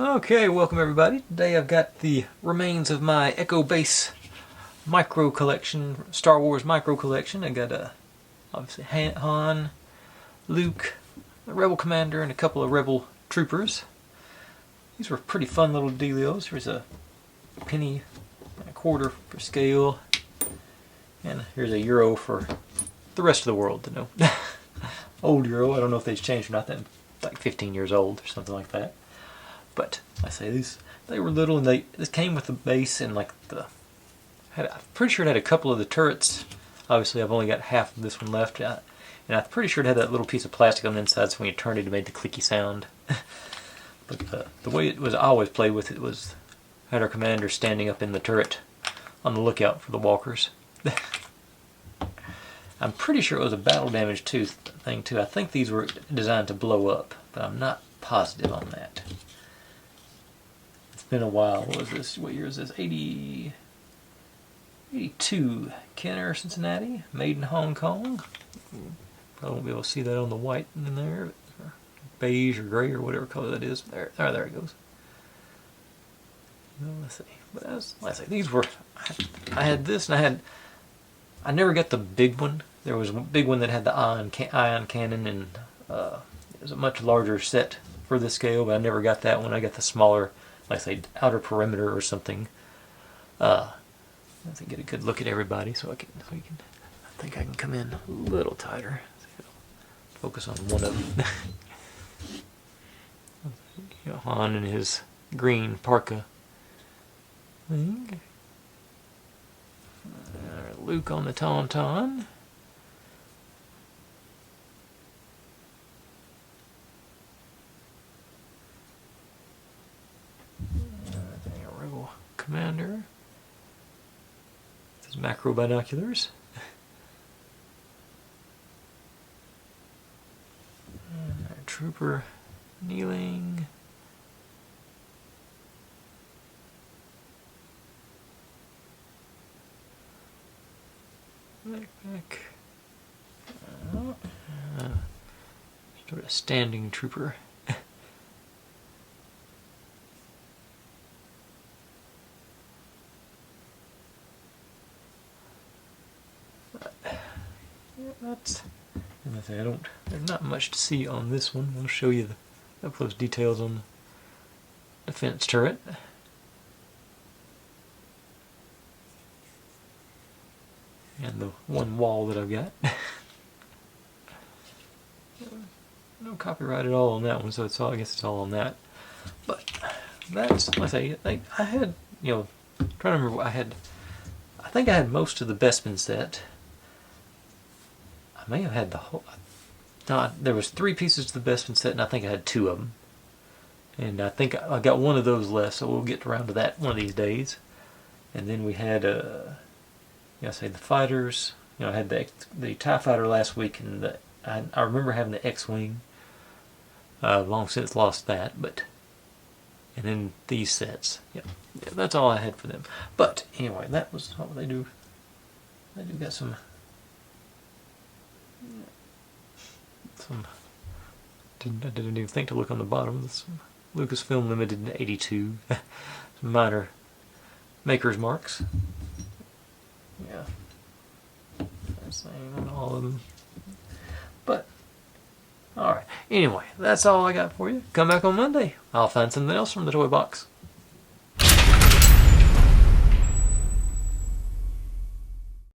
Okay, welcome everybody. Today I've got the remains of my Echo Base micro collection, Star Wars micro collection. I got obviously Han, Luke, the Rebel Commander, and a couple of Rebel Troopers. These were pretty fun little dealios. Here's a penny and a quarter for scale, and here's a euro for the rest of the world to know. Old euro, I don't know if they've changed or not. They're like 15 years old or something like that. But I say these, they were little, and this came with the base and like I'm pretty sure it had a couple of the turrets. Obviously, I've only got half of this one left, and I'm pretty sure it had that little piece of plastic on the inside, so when you turned it, it made the clicky sound. But the way it was, I always played with it was had our commander standing up in the turret on the lookout for the walkers. I'm pretty sure it was a battle damage thing too. I think these were designed to blow up, but I'm not positive on that. It's been a while. What was this? What year is this? 82. Kenner, Cincinnati. Made in Hong Kong. Probably won't be able to see that on the white in there. Or beige or gray or whatever color that is. There it goes. Let's see. But let's see. These were. I had this, and I never got the big one. There was a big one that had the ion cannon, and it was a much larger set for this scale, but I never got that one. I got the smaller, like I say, outer perimeter or something. I think get a good look at everybody, so I think I can come in a little tighter. Focus on one of them. Han and his green parka thing. Luke on the Tauntaun. A Rebel Commander. His macro binoculars. And our trooper kneeling. Back. Sort of standing trooper. That's. There's not much to see on this one. I'll show you the up close details on the defense turret. And the one wall that I've got. No copyright at all on that one, so I guess it's all on that. But that's, like I say, I had, trying to remember what I think I had most of the Bespin set. I may have had the whole, no, there was 3 pieces to the Bespin set, and I think I had 2 of them. And I think I got one of those left, so we'll get around to that one of these days. And then we had I say the fighters. I had the TIE fighter last week, and I remember having the X-wing. Long since lost that, and then these sets. Yeah, that's all I had for them. But anyway, that was what they do. They do got some. I didn't even think to look on the bottom. Some Lucasfilm Limited in '82. Some minor maker's marks. Yeah, same on all of them. But alright, anyway, that's all I got for you. Come back on Monday. I'll find something else from the toy box.